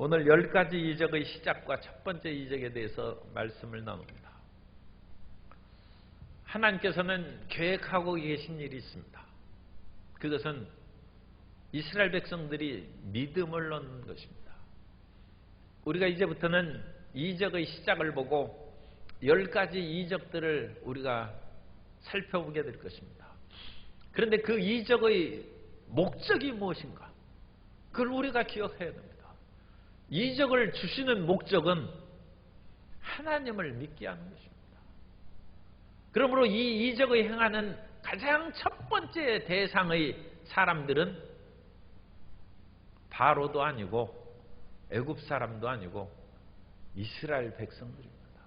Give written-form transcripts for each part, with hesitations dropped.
오늘 10가지 이적의 시작과 첫 번째 이적에 대해서 말씀을 나눕니다. 하나님께서는 계획하고 계신 일이 있습니다. 그것은 이스라엘 백성들이 믿음을 얻는 것입니다. 우리가 이제부터는 이적의 시작을 보고 10가지 이적들을 우리가 살펴보게 될 것입니다. 그런데 그 이적의 목적이 무엇인가? 그걸 우리가 기억해야 됩니다. 이적을 주시는 목적은 하나님을 믿게 하는 것입니다. 그러므로 이 이적을 행하는 가장 첫 번째 대상의 사람들은 바로도 아니고 애굽 사람도 아니고 이스라엘 백성들입니다.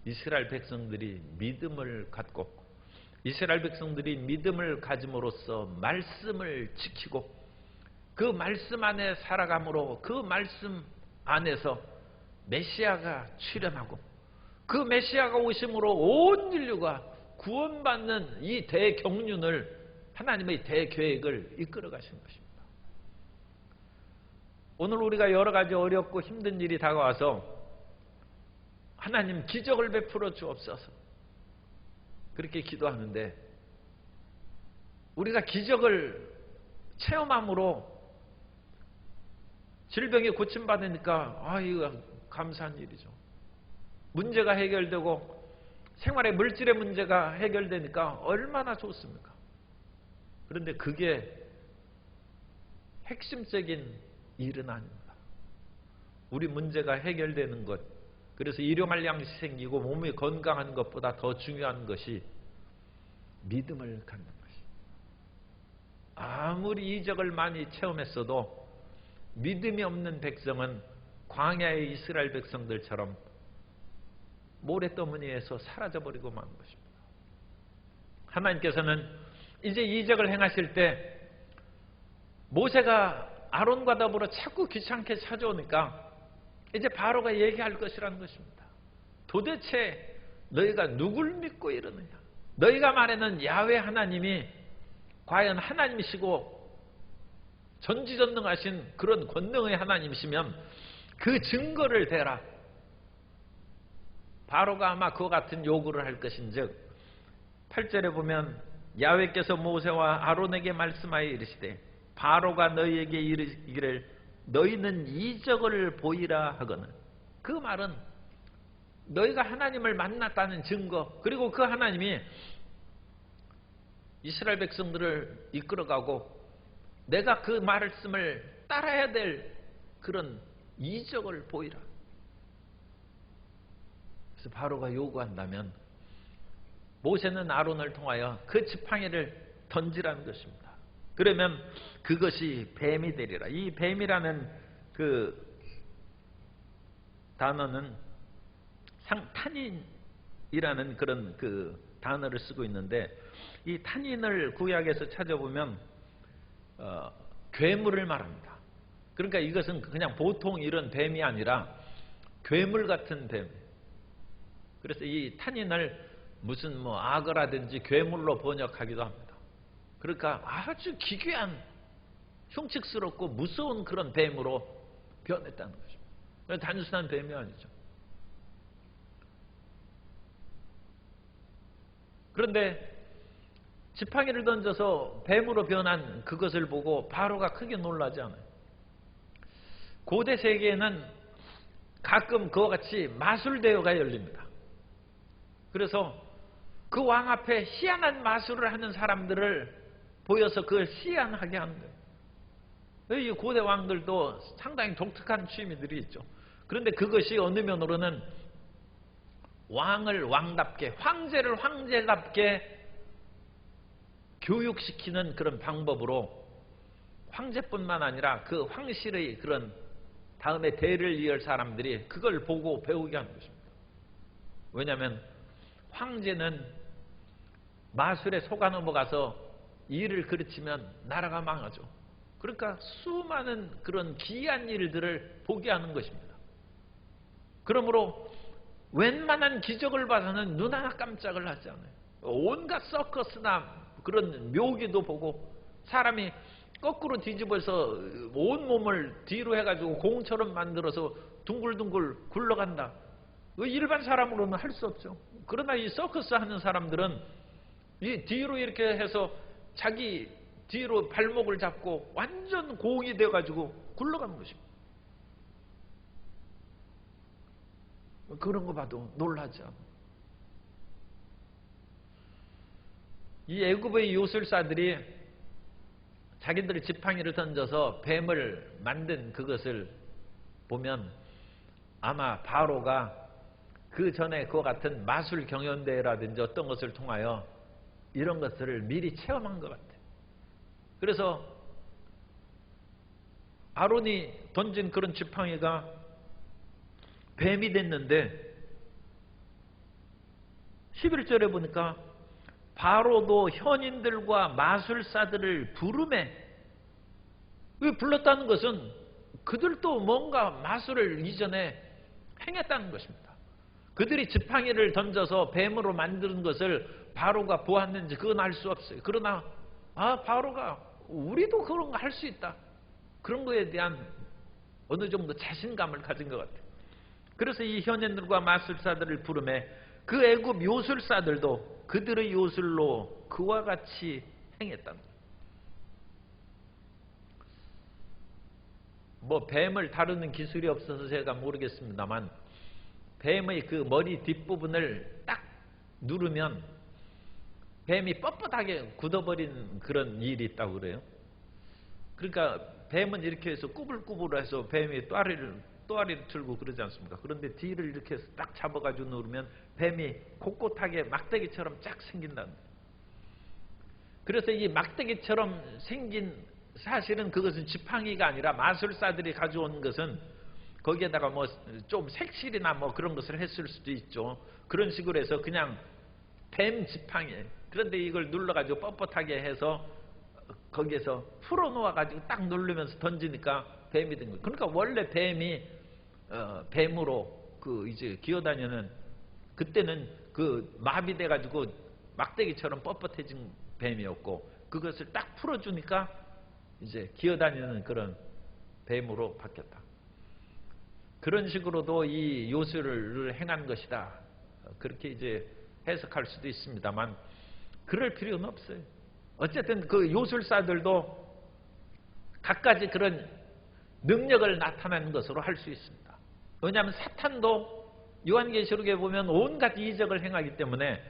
이스라엘 백성들이 믿음을 갖고 이스라엘 백성들이 믿음을 가짐으로써 말씀을 지키고 그 말씀 안에 살아감으로 그 말씀 안에서 메시아가 출현하고 그 메시아가 오심으로 온 인류가 구원받는 이 대경륜을 하나님의 대계획을 이끌어 가신 것입니다. 오늘 우리가 여러 가지 어렵고 힘든 일이 다가와서 하나님 기적을 베풀어 주옵소서 그렇게 기도하는데 우리가 기적을 체험함으로 질병이 고침받으니까 이거 감사한 일이죠. 문제가 해결되고 생활의 물질의 문제가 해결되니까 얼마나 좋습니까? 그런데 그게 핵심적인 일은 아닙니다. 우리 문제가 해결되는 것, 그래서 일용할 양식이 생기고 몸이 건강한 것보다 더 중요한 것이 믿음을 갖는 것입니다. 아무리 이적을 많이 체험했어도 믿음이 없는 백성은 광야의 이스라엘 백성들처럼 모래더미에서 사라져버리고 만 것입니다. 하나님께서는 이제 이적을 행하실 때 모세가 아론과 더불어 자꾸 귀찮게 찾아오니까 이제 바로가 얘기할 것이라는 것입니다. 도대체 너희가 누굴 믿고 이러느냐? 너희가 말하는 야훼 하나님이 과연 하나님이시고 전지전능하신 그런 권능의 하나님이시면 그 증거를 대라. 바로가 아마 그와 같은 요구를 할 것인즉 8절에 보면 야훼께서 모세와 아론에게 말씀하여 이르시되 바로가 너희에게 이르기를 너희는 이적을 보이라 하거늘. 그 말은 너희가 하나님을 만났다는 증거, 그리고 그 하나님이 이스라엘 백성들을 이끌어가고 내가 그 말씀을 따라야 될 그런 이적을 보이라. 그래서 바로가 요구한다면 모세는 아론을 통하여 그 지팡이를 던지라는 것입니다. 그러면 그것이 뱀이 되리라. 이 뱀이라는 그 단어는 탄인이라는 그런 그 단어를 쓰고 있는데 이 탄인을 구약에서 찾아보면 괴물을 말합니다. 그러니까 이것은 그냥 보통 이런 뱀이 아니라 괴물 같은 뱀. 그래서 이 탄인을 무슨 악어라든지 괴물로 번역하기도 합니다. 그러니까 아주 기괴한 흉측스럽고 무서운 그런 뱀으로 변했다는 것입니다. 단순한 뱀이 아니죠. 그런데 지팡이를 던져서 뱀으로 변한 그것을 보고 바로가 크게 놀라지 않아요. 고대 세계에는 가끔 그와 같이 마술대회가 열립니다. 그래서 그 왕 앞에 희한한 마술을 하는 사람들을 보여서 그걸 희한하게 하는 거예요. 이 고대 왕들도 상당히 독특한 취미들이 있죠. 그런데 그것이 어느 면으로는 왕을 왕답게, 황제를 황제답게 교육시키는 그런 방법으로 황제뿐만 아니라 그 황실의 그런 다음에 대를 이을 사람들이 그걸 보고 배우게 하는 것입니다. 왜냐하면 황제는 마술에 속아 넘어가서 일을 그르치면 나라가 망하죠. 그러니까 수많은 그런 기이한 일들을 보게 하는 것입니다. 그러므로 웬만한 기적을 봐서는 눈 하나 깜짝을 하지 않아요. 온갖 서커스나 그런 묘기도 보고 사람이 거꾸로 뒤집어서 온 몸을 뒤로 해가지고 공처럼 만들어서 둥글둥글 굴러간다. 일반 사람으로는 할 수 없죠. 그러나 이 서커스 하는 사람들은 이 뒤로 이렇게 해서 자기 뒤로 발목을 잡고 완전 공이 돼가지고 굴러가는 것입니다. 그런 거 봐도 놀라죠. 이 애굽의 요술사들이 자기들의 지팡이를 던져서 뱀을 만든 그것을 보면 아마 바로가 그 전에 그와 같은 마술 경연대회라든지 어떤 것을 통하여 이런 것들을 미리 체험한 것 같아요. 그래서 아론이 던진 그런 지팡이가 뱀이 됐는데 11절에 보니까 바로도 현인들과 마술사들을 부르매, 불렀다는 것은 그들도 뭔가 마술을 이전에 행했다는 것입니다. 그들이 지팡이를 던져서 뱀으로 만드는 것을 바로가 보았는지 그건 알 수 없어요. 그러나 바로가 우리도 그런 거 할 수 있다, 그런 거에 대한 어느 정도 자신감을 가진 것 같아요. 그래서 이 현인들과 마술사들을 부르매 그 애굽 요술사들도 그들의 요술로 그와 같이 행했다는 거예요. 뭐 뱀을 다루는 기술이 없어서 제가 모르겠습니다만 뱀의 그 머리 뒷부분을 딱 누르면 뱀이 뻣뻣하게 굳어버린 그런 일이 있다고 그래요. 그러니까 뱀은 이렇게 해서 꾸불꾸불해서 뱀이 또아리를 틀고 그러지 않습니까? 그런데 뒤를 이렇게 해서 딱 잡아가지고 누르면 뱀이 꼿꼿하게 막대기처럼 쫙 생긴다는 거예요. 그래서 이 막대기처럼 생긴, 사실은 그것은 지팡이가 아니라 마술사들이 가져온 것은 거기에다가 뭐 좀 색실이나 뭐 그런 것을 했을 수도 있죠. 그런 식으로 해서 그냥 뱀 지팡이에요. 그런데 이걸 눌러가지고 뻣뻣하게 해서 거기에서 풀어놓아가지고 딱 누르면서 던지니까 뱀이 된 거예요. 그러니까 원래 뱀이 뱀으로 그 이제 기어다니는, 그때는 그 마비돼가지고 막대기처럼 뻣뻣해진 뱀이었고 그것을 딱 풀어주니까 이제 기어다니는 그런 뱀으로 바뀌었다. 그런 식으로도 이 요술을 행한 것이다, 그렇게 이제 해석할 수도 있습니다만 그럴 필요는 없어요. 어쨌든 그 요술사들도 갖가지 그런 능력을 나타내는 것으로 할 수 있습니다. 왜냐하면 사탄도 요한계시록에 보면 온갖 이적을 행하기 때문에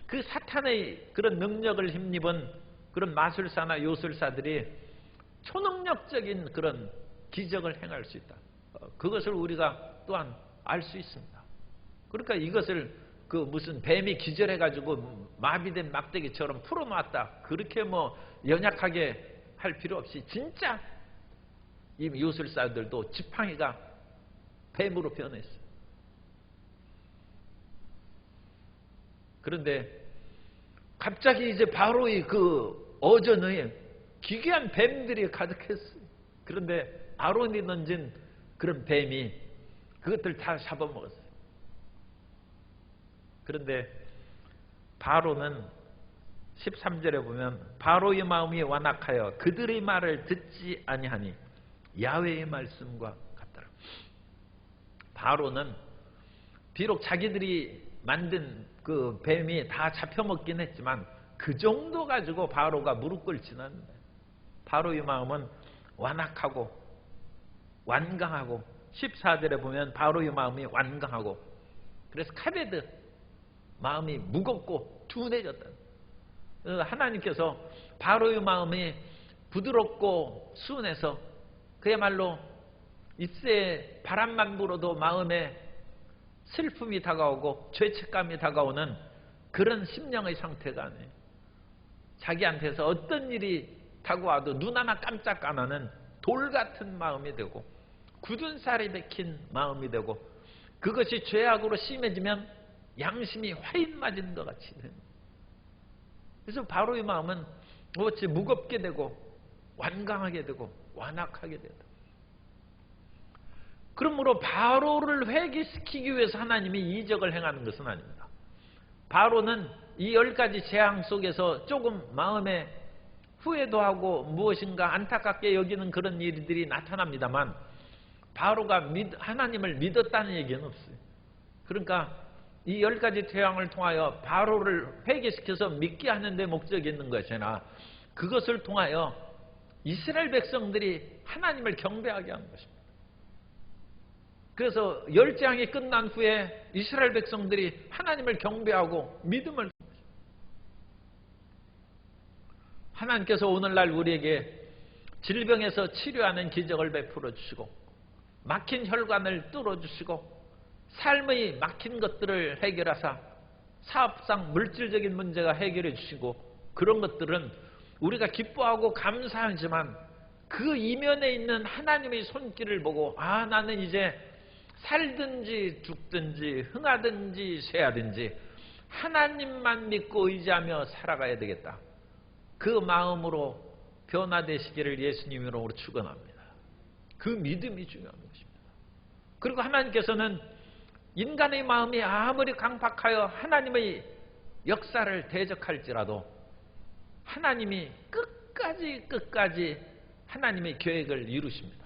그 사탄의 그런 능력을 힘입은 그런 마술사나 요술사들이 초능력적인 그런 기적을 행할 수 있다. 그것을 우리가 또한 알 수 있습니다. 그러니까 이것을 그 무슨 뱀이 기절해가지고 마비된 막대기처럼 풀어놨다, 그렇게 뭐 연약하게 할 필요 없이 진짜 이 요술사들도 지팡이가 뱀으로 변했어요. 그런데 갑자기 이제 바로의 그 어전에 기괴한 뱀들이 가득했어요. 그런데 아론이 던진 그런 뱀이 그것들 다 잡아먹었어요. 그런데 바로는 13절에 보면 바로의 마음이 완악하여 그들의 말을 듣지 아니하니 야훼의 말씀과 같더라. 바로는 비록 자기들이 만든 그 뱀이 다 잡혀먹긴 했지만 그 정도 가지고 바로가 무릎 꿇지는 않는다. 바로의 마음은 완악하고 완강하고, 14절에 보면 바로의 마음이 완강하고, 그래서 카베드 마음이 무겁고 둔해졌다. 하나님께서 바로의 마음이 부드럽고 순해서 그야말로 이때 바람만 불어도 마음에 슬픔이 다가오고 죄책감이 다가오는 그런 심령의 상태가 아니에요. 자기한테서 어떤 일이 다가와도 눈 하나 깜짝 안 하는 돌 같은 마음이 되고 굳은 살이 박힌 마음이 되고, 그것이 죄악으로 심해지면 양심이 화인 맞은 것 같이 되는. 그래서 바로의 마음은 어찌 무겁게 되고 완강하게 되고 완악하게 되다. 그러므로 바로를 회개시키기 위해서 하나님이 이적을 행하는 것은 아닙니다. 바로는 이 10가지 재앙 속에서 조금 마음에 후회도 하고 무엇인가 안타깝게 여기는 그런 일들이 나타납니다만 바로가 하나님을 믿었다는 얘기는 없어요. 그러니까 이 10가지 태양을 통하여 바로를 회개시켜서 믿게 하는 데 목적이 있는 것이나 그것을 통하여 이스라엘 백성들이 하나님을 경배하게 하는 것입니다. 그래서 열재앙이 끝난 후에 이스라엘 백성들이 하나님을 경배하고 믿음을, 하나님께서 오늘날 우리에게 질병에서 치료하는 기적을 베풀어 주시고 막힌 혈관을 뚫어주시고 삶의 막힌 것들을 해결하사 사업상 물질적인 문제가 해결해 주시고, 그런 것들은 우리가 기뻐하고 감사하지만 그 이면에 있는 하나님의 손길을 보고 나는 이제 살든지 죽든지 흥하든지 쇠하든지 하나님만 믿고 의지하며 살아가야 되겠다. 그 마음으로 변화되시기를 예수님으로 축원합니다. 그 믿음이 중요한 것입니다. 그리고 하나님께서는 인간의 마음이 아무리 강팍하여 하나님의 역사를 대적할지라도 하나님이 끝까지 하나님의 계획을 이루십니다.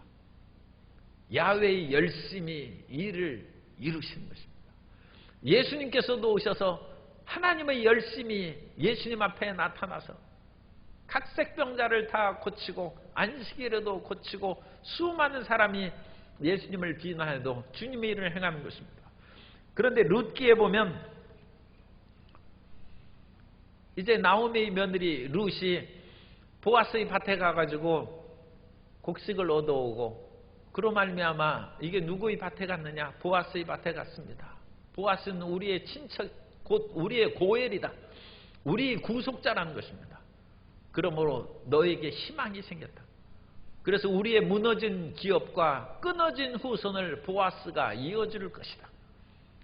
야훼의 열심히 일을 이루시는 것입니다. 예수님께서도 오셔서 하나님의 열심히 예수님 앞에 나타나서 각색병자를 다 고치고 안식일에도 고치고 수많은 사람이 예수님을 비난해도 주님의 일을 행하는 것입니다. 그런데 룻기에 보면 이제 나오미의 며느리 룻이 보아스의 밭에 가가지고 곡식을 얻어오고, 그로 말미암아 이게 누구의 밭에 갔느냐? 보아스의 밭에 갔습니다. 보아스는 우리의 친척, 곧 우리의 고엘이다. 우리 구속자라는 것입니다. 그러므로 너에게 희망이 생겼다. 그래서 우리의 무너진 기업과 끊어진 후손을 보아스가 이어줄 것이다.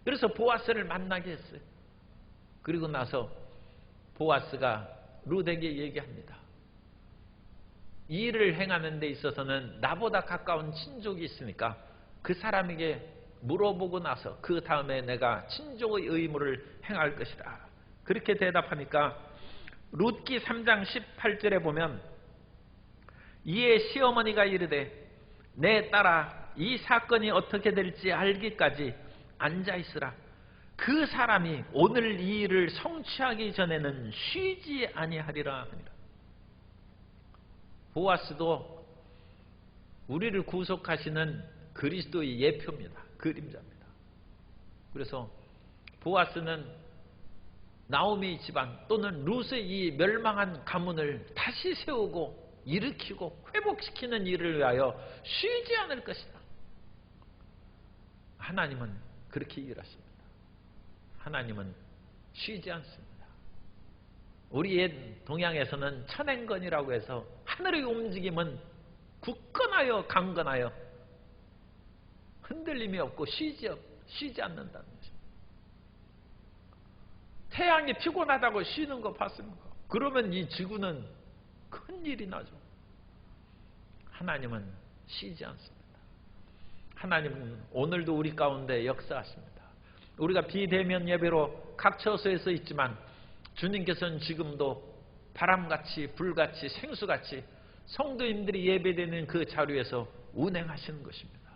그래서 보아스를 만나게 했어요. 그리고 나서 보아스가 룻에게 얘기합니다. 이 일을 행하는 데 있어서는 나보다 가까운 친족이 있으니까 그 사람에게 물어보고 나서 그 다음에 내가 친족의 의무를 행할 것이다. 그렇게 대답하니까 룻기 3장 18절에 보면 이에 시어머니가 이르되 내 딸아 이 사건이 어떻게 될지 알기까지 앉아있으라. 그 사람이 오늘 이 일을 성취하기 전에는 쉬지 아니하리라 하니라. 보아스도 우리를 구속하시는 그리스도의 예표입니다. 그림자입니다. 그래서 보아스는 나오미의 집안 또는 룻의 이 멸망한 가문을 다시 세우고 일으키고 회복시키는 일을 위하여 쉬지 않을 것이다. 하나님은 그렇게 일하십니다. 하나님은 쉬지 않습니다. 우리 옛 동양에서는 천행건이라고 해서 하늘의 움직임은 굳건하여 강건하여 흔들림이 없고 쉬지 않는다는 것입니다. 태양이 피곤하다고 쉬는 거 봤습니까? 그러면 이 지구는 큰일이 나죠. 하나님은 쉬지 않습니다. 하나님은 오늘도 우리 가운데 역사하십니다. 우리가 비대면 예배로 각 처소에서 있지만 주님께서는 지금도 바람같이 불같이 생수같이 성도인들이 예배되는 그 자리에서 운행하시는 것입니다.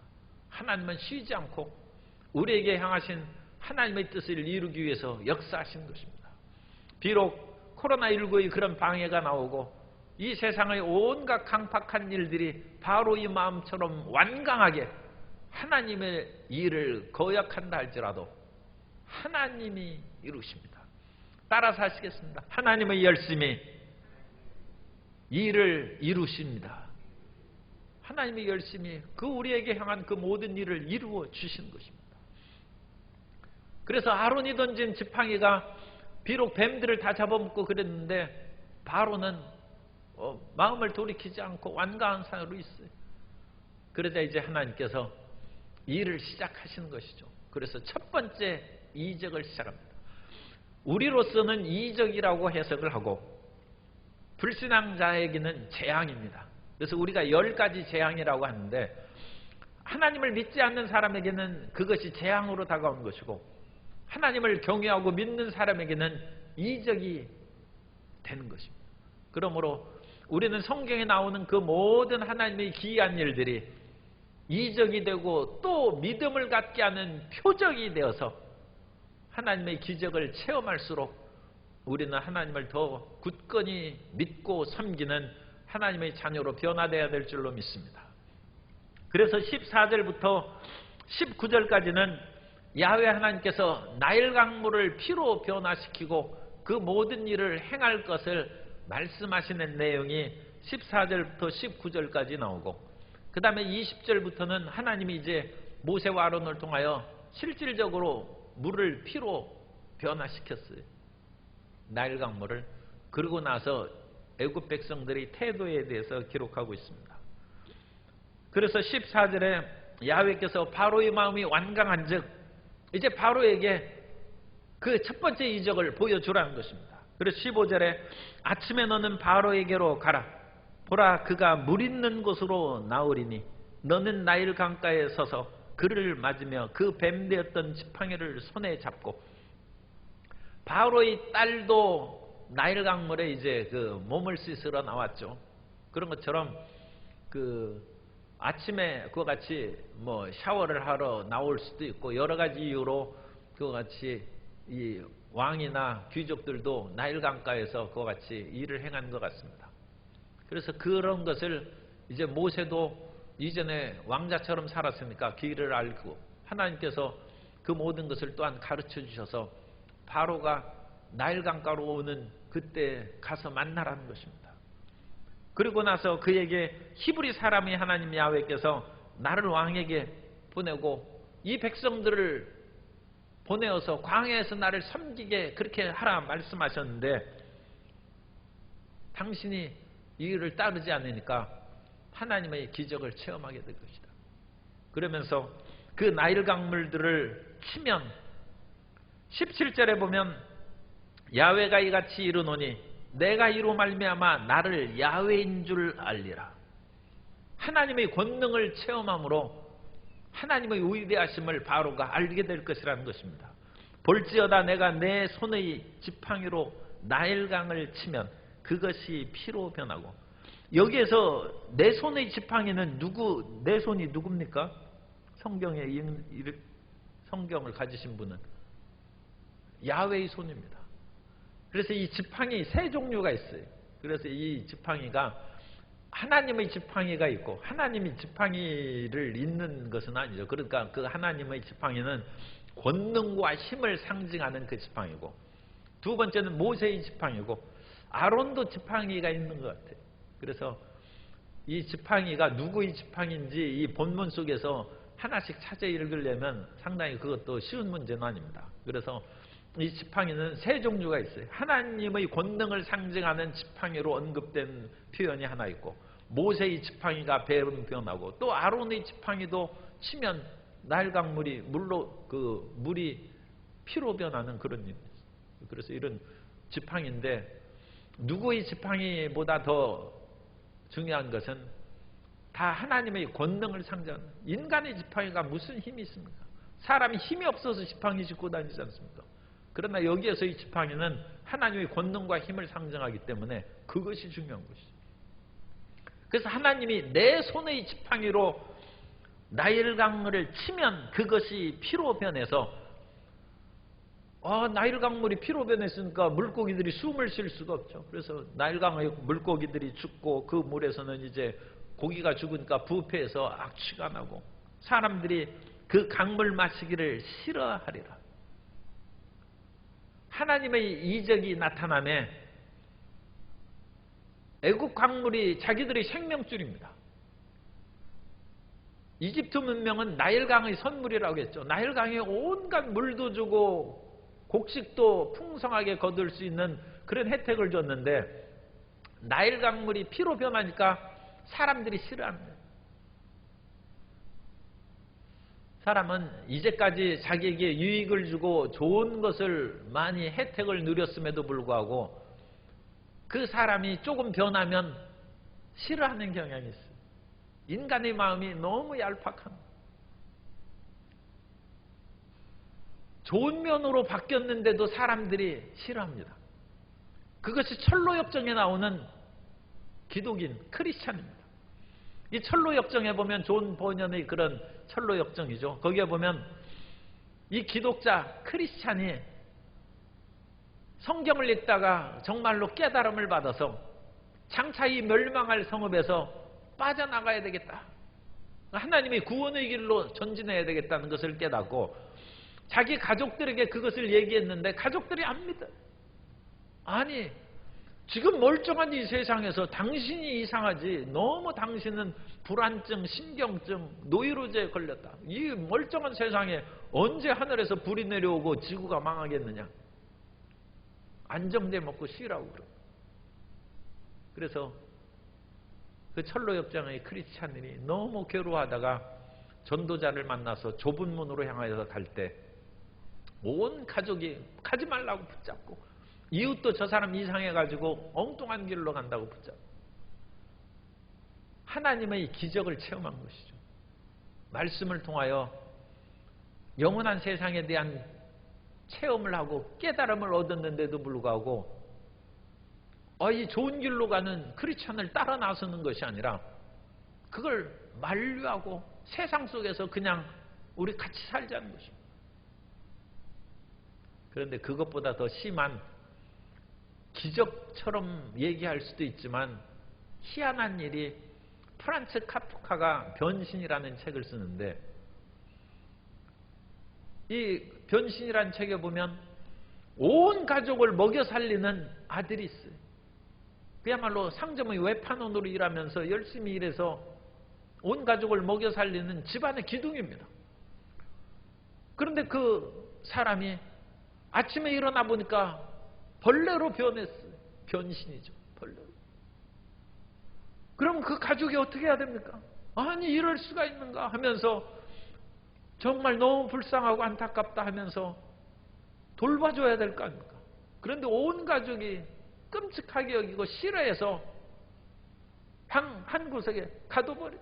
하나님은 쉬지 않고 우리에게 향하신 하나님의 뜻을 이루기 위해서 역사하시는 것입니다. 비록 코로나19의 그런 방해가 나오고 이 세상의 온갖 강팍한 일들이 바로 이 마음처럼 완강하게 하나님의 일을 거역한다 할지라도 하나님이 이루십니다. 따라서 하시겠습니다. 하나님의 열심히 일을 이루십니다. 하나님의 열심히 그 우리에게 향한 그 모든 일을 이루어 주시는 것입니다. 그래서 아론이 던진 지팡이가 비록 뱀들을 다 잡아먹고 그랬는데 바로는 마음을 돌이키지 않고 완강한 산으로 있어요. 그러자 이제 하나님께서 일을 시작하시는 것이죠. 그래서 첫 번째 이적을 시작합니다. 우리로서는 이적이라고 해석을 하고 불신앙자에게는 재앙입니다. 그래서 우리가 10가지 재앙이라고 하는데 하나님을 믿지 않는 사람에게는 그것이 재앙으로 다가온 것이고 하나님을 경외하고 믿는 사람에게는 이적이 되는 것입니다. 그러므로 우리는 성경에 나오는 그 모든 하나님의 기이한 일들이 이적이 되고 또 믿음을 갖게 하는 표적이 되어서 하나님의 기적을 체험할수록 우리는 하나님을 더 굳건히 믿고 섬기는 하나님의 자녀로 변화되어야 될 줄로 믿습니다. 그래서 14절부터 19절까지는 야훼 하나님께서 나일 강물을 피로 변화시키고 그 모든 일을 행할 것을 말씀하시는 내용이 14절부터 19절까지 나오고, 그 다음에 20절부터는 하나님이 이제 모세와 아론을 통하여 실질적으로 물을 피로 변화시켰어요. 나일 강물을. 그러고 나서 애굽 백성들의 태도에 대해서 기록하고 있습니다. 그래서 14절에 야훼께서 바로의 마음이 완강한 즉 이제 바로에게 그 첫 번째 이적을 보여주라는 것입니다. 그래서 15절에 아침에 너는 바로에게로 가라. 보라 그가 물 있는 곳으로 나오리니 너는 나일 강가에 서서 그를 맞으며 그 뱀되었던 지팡이를 손에 잡고, 바로의 딸도 나일 강물에 이제 그 몸을 씻으러 나왔죠. 그런 것처럼 그 아침에 그와 같이 뭐 샤워를 하러 나올 수도 있고 여러 가지 이유로 그와 같이 이 왕이나 귀족들도 나일 강가에서 그와 같이 일을 행한 것 같습니다. 그래서 그런 것을 이제 모세도 이전에 왕자처럼 살았으니까 길을 알고 하나님께서 그 모든 것을 또한 가르쳐 주셔서 바로가 나일 강가로 오는 그때 가서 만나라는 것입니다. 그리고 나서 그에게 히브리 사람이 하나님 야훼께서 나를 왕에게 보내고 이 백성들을 보내어서 광야에서 나를 섬기게 그렇게 하라 말씀하셨는데 당신이 이 일을 따르지 않으니까 하나님의 기적을 체험하게 될 것이다. 그러면서 그 나일 강물들을 치면 17절에 보면 야훼가 이같이 이르노니 내가 이로 말미암아 나를 야훼인 줄 알리라. 하나님의 권능을 체험함으로 하나님의 위대하심을 바로가 알게 될 것이라는 것입니다. 볼지어다 내가 내 손의 지팡이로 나일강을 치면 그것이 피로 변하고, 여기에서 내 손의 지팡이는 누구, 내 손이 누굽니까? 성경을 가지신 분은 야훼의 손입니다. 그래서 이 지팡이 세 종류가 있어요. 그래서 이 지팡이가 하나님의 지팡이가 있고, 하나님이 지팡이를 잇는 것은 아니죠. 그러니까 그 하나님의 지팡이는 권능과 힘을 상징하는 그 지팡이고, 두 번째는 모세의 지팡이고, 아론도 지팡이가 있는 것 같아요. 그래서 이 지팡이가 누구의 지팡이인지 이 본문 속에서 하나씩 찾아 읽으려면 상당히 그것도 쉬운 문제는 아닙니다. 그래서 이 지팡이는 세 종류가 있어요. 하나님의 권능을 상징하는 지팡이로 언급된 표현이 하나 있고, 모세의 지팡이가 뱀 변하고, 또 아론의 지팡이도 치면 나일 강물이 물이 피로 변하는 그런 일입니다. 그래서 이런 지팡이인데, 누구의 지팡이보다 더 중요한 것은 다 하나님의 권능을 상징하는, 인간의 지팡이가 무슨 힘이 있습니까? 사람이 힘이 없어서 지팡이 짚고 다니지 않습니까? 그러나 여기에서 이 지팡이는 하나님의 권능과 힘을 상징하기 때문에 그것이 중요한 것이죠. 그래서 하나님이 내 손의 지팡이로 나일 강물을 치면 그것이 피로 변해서, 나일 강물이 피로 변했으니까 물고기들이 숨을 쉴 수가 없죠. 그래서 나일 강의 물고기들이 죽고 그 물에서는 이제 고기가 죽으니까 부패해서 악취가 나고 사람들이 그 강물 마시기를 싫어하리라. 하나님의 이적이 나타남에 애국 강물이 자기들의 생명줄입니다. 이집트 문명은 나일강의 선물이라고 했죠. 나일강에 온갖 물도 주고 곡식도 풍성하게 거둘 수 있는 그런 혜택을 줬는데, 나일강물이 피로 변하니까 사람들이 싫어합니다. 사람은 이제까지 자기에게 유익을 주고 좋은 것을 많이 혜택을 누렸음에도 불구하고 그 사람이 조금 변하면 싫어하는 경향이 있어요. 인간의 마음이 너무 얄팍합니다. 좋은 면으로 바뀌었는데도 사람들이 싫어합니다. 그것이 철로역정에 나오는 기독인, 크리스찬입니다. 이 철로역정에 보면 존 번연의 그런 철로역정이죠. 거기에 보면 이 기독자, 크리스찬이 성경을 읽다가 정말로 깨달음을 받아서 장차 이 멸망할 성읍에서 빠져나가야 되겠다. 하나님의 구원의 길로 전진해야 되겠다는 것을 깨닫고 자기 가족들에게 그것을 얘기했는데 가족들이 안 믿어요. 아니, 지금 멀쩡한 이 세상에서 당신이 이상하지, 너무 당신은 불안증, 신경증, 노이로제에 걸렸다. 이 멀쩡한 세상에 언제 하늘에서 불이 내려오고 지구가 망하겠느냐. 안정돼 먹고 쉬라고 그러고. 그래서 그 철로역정의 크리스찬들이 너무 괴로워하다가 전도자를 만나서 좁은 문으로 향하여서 갈 때 온 가족이 가지 말라고 붙잡고, 이웃도 저 사람 이상해가지고 엉뚱한 길로 간다고 붙잡고, 하나님의 기적을 체험한 것이죠. 말씀을 통하여 영원한 세상에 대한 체험을 하고 깨달음을 얻었는데도 불구하고 이 좋은 길로 가는 크리스찬을 따라 나서는 것이 아니라 그걸 만류하고 세상 속에서 그냥 우리 같이 살자는 것입니다. 그런데 그것보다 더 심한, 기적처럼 얘기할 수도 있지만 희한한 일이, 프란츠 카프카가 변신이라는 책을 쓰는데 이 변신이라는 책에 보면 온 가족을 먹여 살리는 아들이 있어요. 그야말로 상점의 외판원으로 일하면서 열심히 일해서 온 가족을 먹여 살리는 집안의 기둥입니다. 그런데 그 사람이 아침에 일어나 보니까 벌레로 변했어요. 변신이죠. 벌레로. 그럼 그 가족이 어떻게 해야 됩니까? 아니, 이럴 수가 있는가 하면서 정말 너무 불쌍하고 안타깝다 하면서 돌봐줘야 될 거 아닙니까? 그런데 온 가족이 끔찍하게 여기고 싫어해서 방 한 구석에 가둬버려요.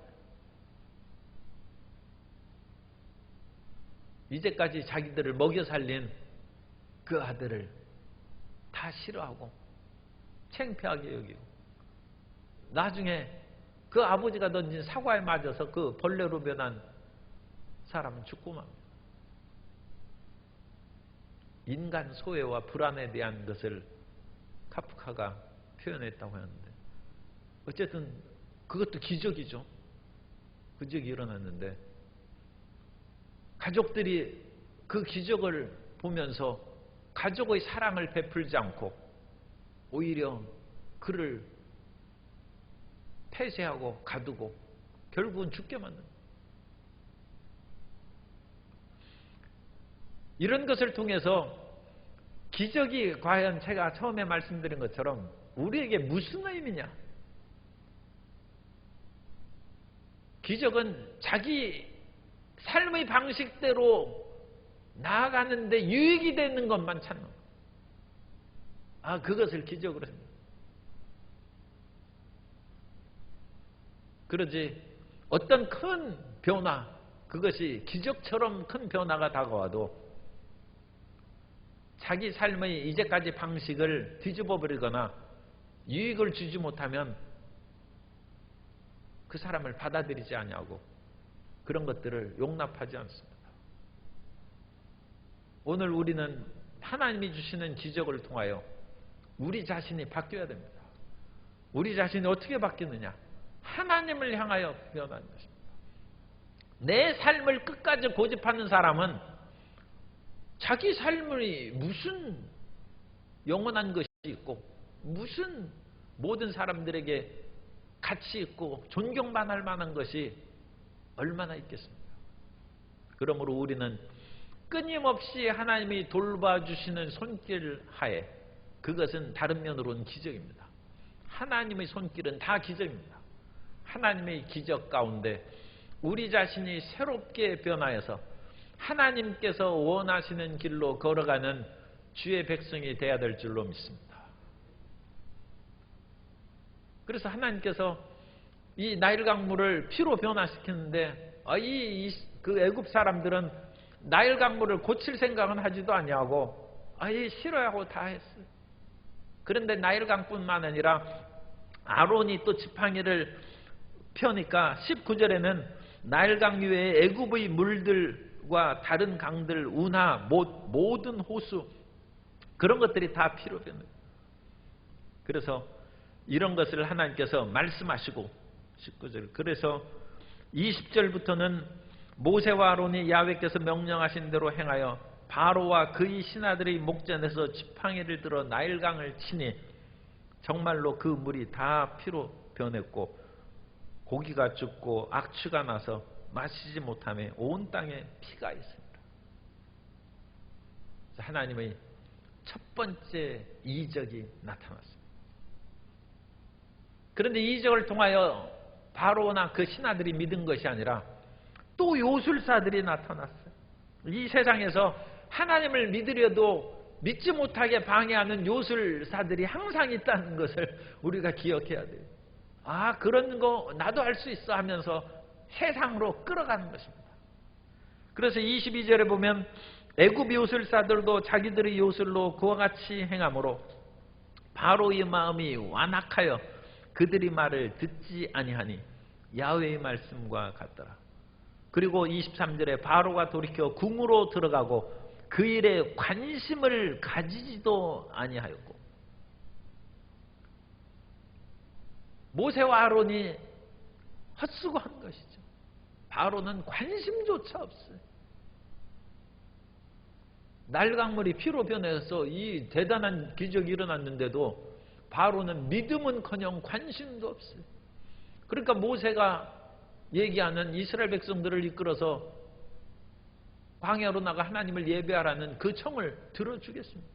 이제까지 자기들을 먹여 살린 그 아들을 다 싫어하고 창피하게 여기고, 나중에 그 아버지가 던진 사과에 맞아서 그 벌레로 변한 사람은 죽고 맙니다. 인간 소외와 불안에 대한 것을 카프카가 표현했다고 하는데, 어쨌든 그것도 기적이죠. 기적이 일어났는데 가족들이 그 기적을 보면서 가족의 사랑을 베풀지 않고 오히려 그를 폐쇄하고 가두고 결국은 죽게 만듭니다. 이런 것을 통해서 기적이 과연 제가 처음에 말씀드린 것처럼 우리에게 무슨 의미냐? 기적은 자기 삶의 방식대로 나아가는데 유익이 되는 것만 찾는 것. 그것을 기적으로 합니다. 그러지 어떤 큰 변화, 그것이 기적처럼 큰 변화가 다가와도 자기 삶의 이제까지 방식을 뒤집어 버리거나 유익을 주지 못하면 그 사람을 받아들이지 아니하고 그런 것들을 용납하지 않습니다. 오늘 우리는 하나님이 주시는 기적을 통하여 우리 자신이 바뀌어야 됩니다. 우리 자신이 어떻게 바뀌느냐? 하나님을 향하여 변하는 것입니다. 내 삶을 끝까지 고집하는 사람은 자기 삶이 무슨 영원한 것이 있고 무슨 모든 사람들에게 가치 있고 존경받을 만한 것이 얼마나 있겠습니까? 그러므로 우리는 끊임없이 하나님이 돌봐주시는 손길 하에, 그것은 다른 면으로는 기적입니다. 하나님의 손길은 다 기적입니다. 하나님의 기적 가운데 우리 자신이 새롭게 변화해서 하나님께서 원하시는 길로 걸어가는 주의 백성이 되어야 될 줄로 믿습니다. 그래서 하나님께서 이 나일 강물을 피로 변화시키는데 그 애굽 사람들은 나일 강물을 고칠 생각은 하지도 아니하고 싫어하고 다 했어요. 그런데 나일 강뿐만 아니라 아론이 또 지팡이를 펴니까 19절에는 나일강 위에 애굽의 물들과 다른 강들, 운하, 모든 호수 그런 것들이 다 피로 변해요. 그래서 이런 것을 하나님께서 말씀하시고 19절 그래서 20절부터는 모세와 아론이 야훼께서 명령하신 대로 행하여 바로와 그의 신하들의 목전에서 지팡이를 들어 나일강을 치니 정말로 그 물이 다 피로 변했고 고기가 죽고 악취가 나서 마시지 못하며 온 땅에 피가 있습니다. 하나님의 첫 번째 이적이 나타났습니다. 그런데 이 이적을 통하여 바로나 그 신하들이 믿은 것이 아니라 또 요술사들이 나타났어요. 이 세상에서 하나님을 믿으려도 믿지 못하게 방해하는 요술사들이 항상 있다는 것을 우리가 기억해야 돼요. 아, 그런 거 나도 할 수 있어 하면서 세상으로 끌어가는 것입니다. 그래서 22절에 보면 애굽 요술사들도 자기들의 요술로 그와 같이 행함으로 바로의 마음이 완악하여 그들의 말을 듣지 아니하니 야훼의 말씀과 같더라. 그리고 23절에 바로가 돌이켜 궁으로 들어가고 그 일에 관심을 가지지도 아니하였고 모세와 아론이 헛수고한 것이죠. 바로는 관심조차 없어요. 나일강물이 피로 변해서 이 대단한 기적이 일어났는데도 바로는 믿음은커녕 관심도 없어요. 그러니까 모세가 얘기하는 이스라엘 백성들을 이끌어서 광야로 나가 하나님을 예배하라는 그 청을 들어주겠습니다.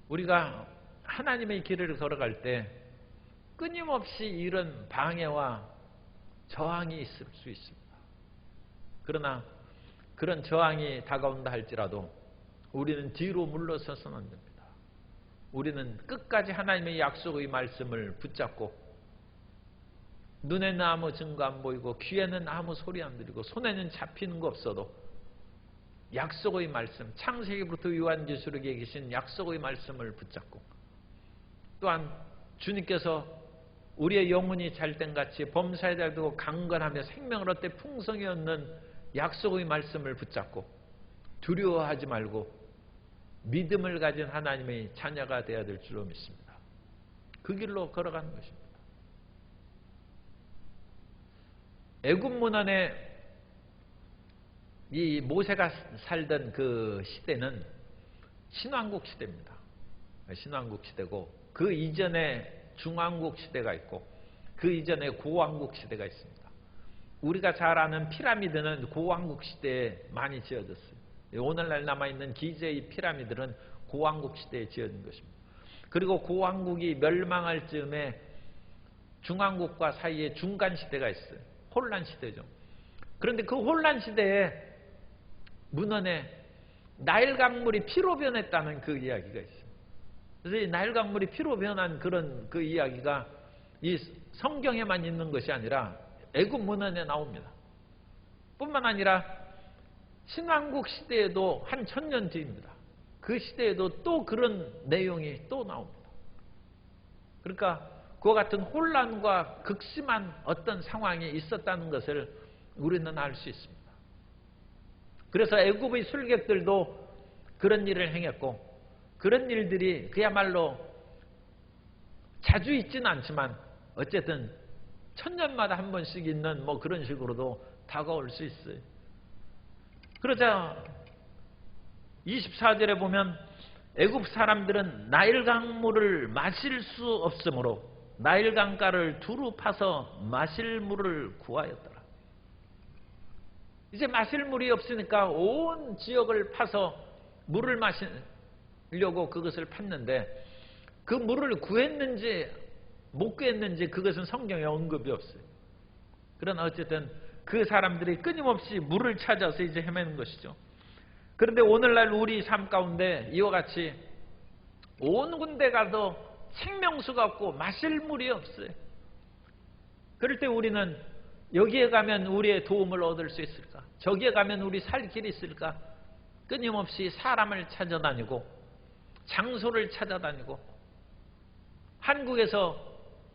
우리가 하나님의 길을 걸어갈 때 끊임없이 이런 방해와 저항이 있을 수 있습니다. 그러나 그런 저항이 다가온다 할지라도 우리는 뒤로 물러서서는 안 됩니다. 우리는 끝까지 하나님의 약속의 말씀을 붙잡고 눈에는 아무 증거 안 보이고 귀에는 아무 소리 안 들리고 손에는 잡히는 거 없어도 약속의 말씀, 창세기부터 요한계시록에 계신 약속의 말씀을 붙잡고 또한 주님께서 우리의 영혼이 잘된같이 범사에 달고 강건하며 생명을 얻되 풍성히 얻는 약속의 말씀을 붙잡고 두려워하지 말고 믿음을 가진 하나님의 자녀가 되어야 될 줄로 믿습니다. 그 길로 걸어가는 것입니다. 애굽 문헌에 이 모세가 살던 그 시대는 신왕국 시대입니다. 신왕국 시대고 그 이전에 중왕국 시대가 있고 그 이전에 고왕국 시대가 있습니다. 우리가 잘 아는 피라미드는 고왕국 시대에 많이 지어졌어요. 오늘날 남아있는 기재의 피라미드는 고왕국 시대에 지어진 것입니다. 그리고 고왕국이 멸망할 즈음에 중왕국과 사이에 중간 시대가 있어요. 혼란 시대죠. 그런데 그 혼란 시대에 문헌에 나일 강물이 피로 변했다는 그 이야기가 있어요. 그래서 이 나일 강물이 피로 변한 그런 그 이야기가 이 성경에만 있는 것이 아니라 애굽 문헌에 나옵니다. 뿐만 아니라 신왕국 시대에도 한 1000년 뒤입니다. 그 시대에도 또 그런 내용이 또 나옵니다. 그러니까 그와 같은 혼란과 극심한 어떤 상황이 있었다는 것을 우리는 알 수 있습니다. 그래서 애굽의 술객들도 그런 일을 행했고 그런 일들이 그야말로 자주 있지는 않지만 어쨌든 1000년마다 한 번씩 있는 뭐 그런 식으로도 다가올 수 있어요. 그러자 24절에 보면 애굽 사람들은 나일강 물을 마실 수 없으므로 나일강가를 두루 파서 마실 물을 구하였더라. 이제 마실 물이 없으니까 온 지역을 파서 물을 마시려고 그것을 팠는데 그 물을 구했는지 못 구했는지 그것은 성경에 언급이 없어요. 그러나 어쨌든 그 사람들이 끊임없이 물을 찾아서 이제 헤매는 것이죠. 그런데 오늘날 우리 삶 가운데 이와 같이 온 군데 가도 생명수가 없고 마실 물이 없어요. 그럴 때 우리는 여기에 가면 우리의 도움을 얻을 수 있을까? 저기에 가면 우리 살 길이 있을까? 끊임없이 사람을 찾아다니고 장소를 찾아다니고 한국에서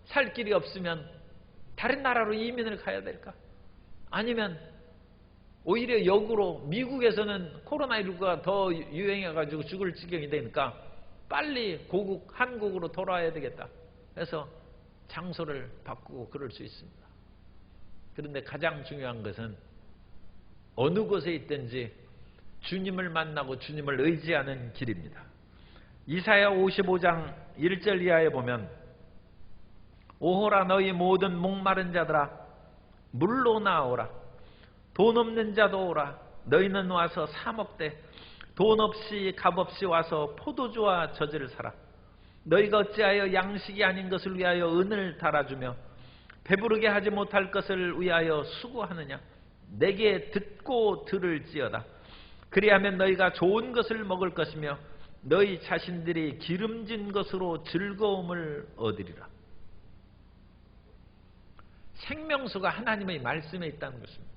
살 길이 없으면 다른 나라로 이민을 가야 될까? 아니면 오히려 역으로 미국에서는 코로나19가 더 유행해가지고 죽을 지경이 되니까 빨리 고국 한국으로 돌아와야 되겠다. 그래서 장소를 바꾸고 그럴 수 있습니다. 그런데 가장 중요한 것은 어느 곳에 있든지 주님을 만나고 주님을 의지하는 길입니다. 이사야 55장 1절 이하에 보면 오호라 너희 모든 목마른 자들아 물로 나오라. 돈 없는 자도 오라. 너희는 와서 사 먹되 돈 없이 값 없이 와서 포도주와 젖을 사라. 너희가 어찌하여 양식이 아닌 것을 위하여 은을 달아주며 배부르게 하지 못할 것을 위하여 수고하느냐. 내게 듣고 들을지어다. 그리하면 너희가 좋은 것을 먹을 것이며 너희 자신들이 기름진 것으로 즐거움을 얻으리라. 생명수가 하나님의 말씀에 있다는 것입니다.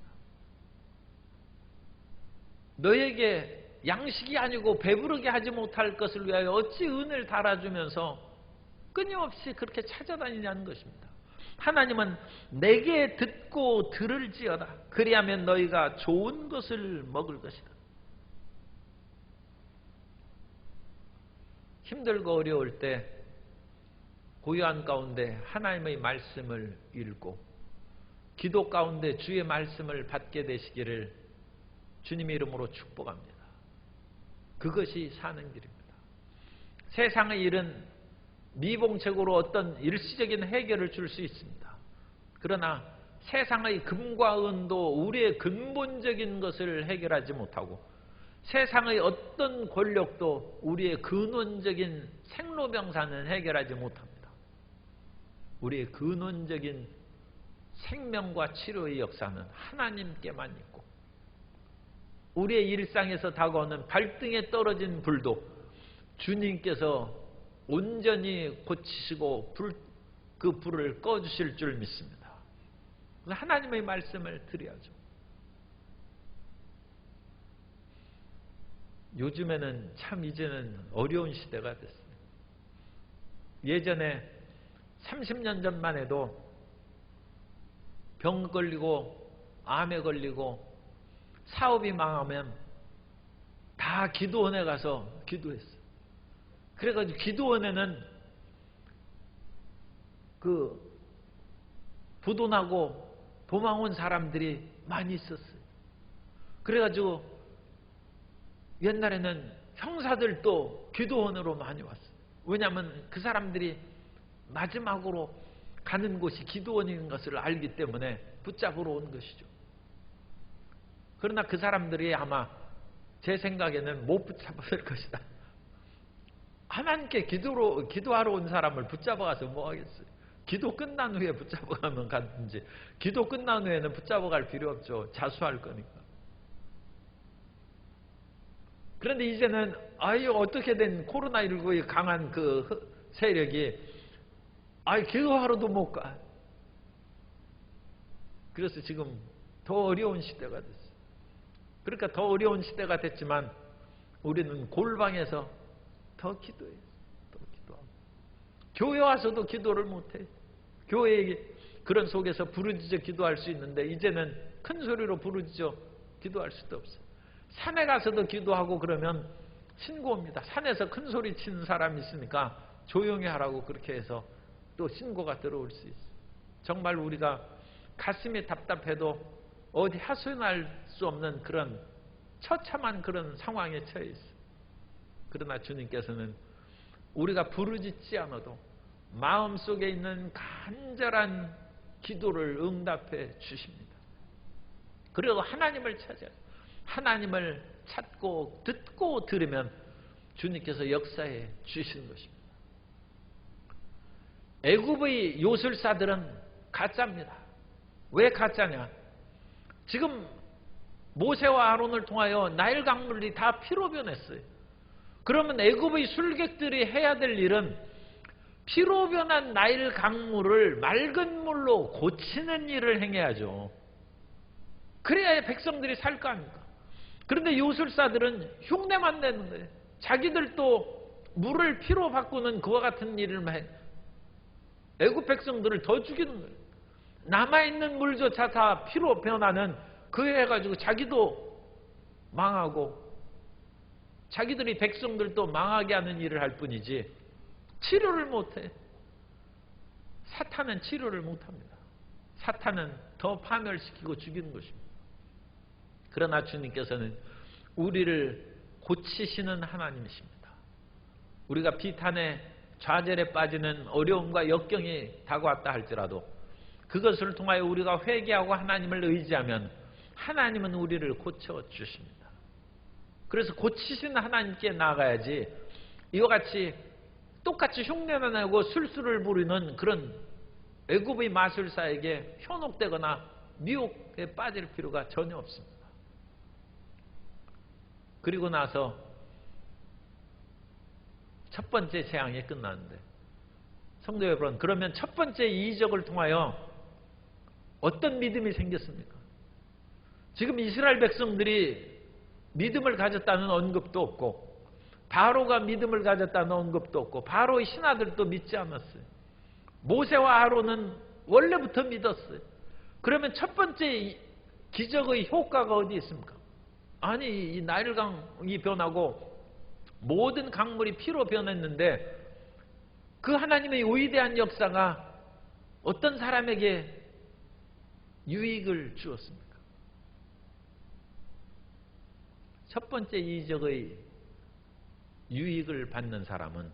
너에게 양식이 아니고 배부르게 하지 못할 것을 위하여 어찌 은을 달아주면서 끊임없이 그렇게 찾아다니냐는 것입니다. 하나님은 내게 듣고 들을지어다. 그리하면 너희가 좋은 것을 먹을 것이다. 힘들고 어려울 때 고요한 가운데 하나님의 말씀을 읽고 기도 가운데 주의 말씀을 받게 되시기를 주님의 이름으로 축복합니다. 그것이 사는 길입니다. 세상의 일은 미봉책으로 어떤 일시적인 해결을 줄 수 있습니다. 그러나 세상의 금과 은도 우리의 근본적인 것을 해결하지 못하고 세상의 어떤 권력도 우리의 근원적인 생로병사는 해결하지 못합니다. 우리의 근원적인 생명과 치료의 역사는 하나님께만 있고 우리의 일상에서 다가오는 발등에 떨어진 불도 주님께서 온전히 고치시고 그 불을 꺼주실 줄 믿습니다. 하나님의 말씀을 드려야죠. 요즘에는 참 이제는 어려운 시대가 됐습니다. 예전에 30년 전만 해도 병 걸리고 암에 걸리고 사업이 망하면 다 기도원에 가서 기도했어요. 그래가지고 기도원에는 그 부도나고 도망온 사람들이 많이 있었어요. 그래가지고 옛날에는 형사들도 기도원으로 많이 왔어요. 왜냐하면 그 사람들이 마지막으로 가는 곳이 기도원인 것을 알기 때문에 붙잡으러 온 것이죠. 그러나 그 사람들이 아마 제 생각에는 못 붙잡을 것이다. 하나님께 기도하러 온 사람을 붙잡아가서 뭐 하겠어요? 기도 끝난 후에 붙잡아가면 가든지, 기도 끝난 후에는 붙잡아갈 필요 없죠. 자수할 거니까. 그런데 이제는 어떻게든 코로나19의 강한 그 세력이 기도하러도 못 가. 그래서 지금 더 어려운 시대가 됐어요. 그러니까 더 어려운 시대가 됐지만 우리는 골방에서 더 기도해요. 더 기도하고. 교회 와서도 기도를 못해요. 교회에 그런 속에서 부르짖어 기도할 수 있는데 이제는 큰 소리로 부르짖어 기도할 수도 없어요. 산에 가서도 기도하고 그러면 신고입니다. 산에서 큰 소리 치는 사람이 있으니까 조용히 하라고 그렇게 해서 또 신고가 들어올 수 있어요. 정말 우리가 가슴이 답답해도 어디 하소연할 수 없는 그런 처참한 그런 상황에 처해 있어요. 그러나 주님께서는 우리가 부르짖지 않아도 마음속에 있는 간절한 기도를 응답해 주십니다. 그리고 하나님을 찾아요. 하나님을 찾고 듣고 들으면 주님께서 역사해 주시는 것입니다. 애굽의 요술사들은 가짜입니다. 왜 가짜냐? 지금 모세와 아론을 통하여 나일 강물이 다 피로 변했어요. 그러면 애굽의 술객들이 해야 될 일은 피로 변한 나일 강물을 맑은 물로 고치는 일을 행해야죠. 그래야 백성들이 살 거 아닙니까? 그런데 요술사들은 흉내만 내는 거예요. 자기들도 물을 피로 바꾸는 그와 같은 일을 해. 애굽 백성들을 더 죽이는 거예요. 남아있는 물조차 다 피로 변하는 그 해가지고 자기도 망하고 자기들이 백성들도 망하게 하는 일을 할 뿐이지 치료를 못해. 사탄은 치료를 못합니다. 사탄은 더 파멸시키고 죽이는 것입니다. 그러나 주님께서는 우리를 고치시는 하나님이십니다. 우리가 비탄에 좌절에 빠지는 어려움과 역경이 다가왔다 할지라도 그것을 통하여 우리가 회개하고 하나님을 의지하면 하나님은 우리를 고쳐주십니다. 그래서 고치신 하나님께 나아가야지 이와 같이 똑같이 흉내나 내고 술수를 부리는 그런 애굽의 마술사에게 현혹되거나 미혹에 빠질 필요가 전혀 없습니다. 그리고 나서 첫 번째 재앙이 끝났는데 성도 여러분, 그러면 첫 번째 이적을 통하여 어떤 믿음이 생겼습니까? 지금 이스라엘 백성들이 믿음을 가졌다는 언급도 없고 바로가 믿음을 가졌다는 언급도 없고 바로의 신하들도 믿지 않았어요. 모세와 아론은 원래부터 믿었어요. 그러면 첫 번째 기적의 효과가 어디 있습니까? 아니, 이 나일강이 변하고 모든 강물이 피로 변했는데 그 하나님의 위대한 역사가 어떤 사람에게 유익을 주었습니까? 첫 번째 이적의 유익을 받는 사람은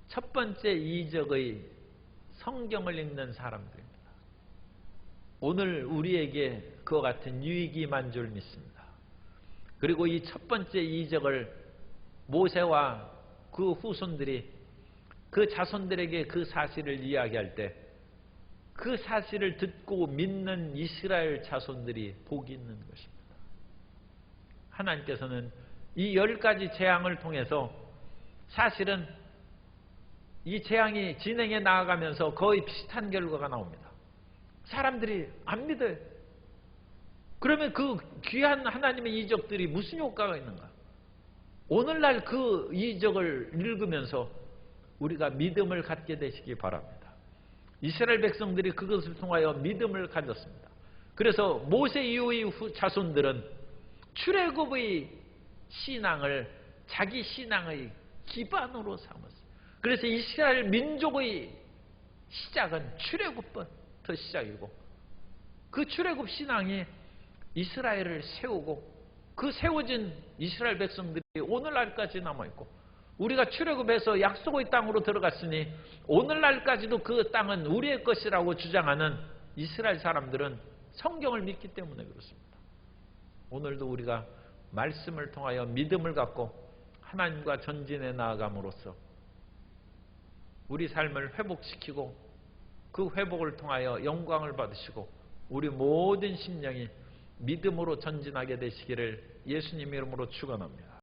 첫 번째 이적의 성경을 읽는 사람들입니다. 오늘 우리에게 그와 같은 유익이 임한 줄 믿습니다. 그리고 이 첫 번째 이적을 모세와 그 후손들이 그 자손들에게 그 사실을 이야기할 때 그 사실을 듣고 믿는 이스라엘 자손들이 복이 있는 것입니다. 하나님께서는 이 10가지 재앙을 통해서 사실은 이 재앙이 진행해 나아가면서 거의 비슷한 결과가 나옵니다. 사람들이 안 믿어요. 그러면 그 귀한 하나님의 이적들이 무슨 효과가 있는가? 오늘날 그 이적을 읽으면서 우리가 믿음을 갖게 되시기 바랍니다. 이스라엘 백성들이 그것을 통하여 믿음을 가졌습니다. 그래서 모세 이후의 자손들은 출애굽의 신앙을 자기 신앙의 기반으로 삼았어요. 그래서 이스라엘 민족의 시작은 출애굽부터 시작이고 그 출애굽 신앙이 이스라엘을 세우고 그 세워진 이스라엘 백성들이 오늘날까지 남아있고 우리가 출애굽해서 약속의 땅으로 들어갔으니 오늘날까지도 그 땅은 우리의 것이라고 주장하는 이스라엘 사람들은 성경을 믿기 때문에 그렇습니다. 오늘도 우리가 말씀을 통하여 믿음을 갖고 하나님과 전진해 나아감으로써 우리 삶을 회복시키고 그 회복을 통하여 영광을 받으시고 우리 모든 심령이 믿음으로 전진하게 되시기를 예수님 이름으로 축원합니다.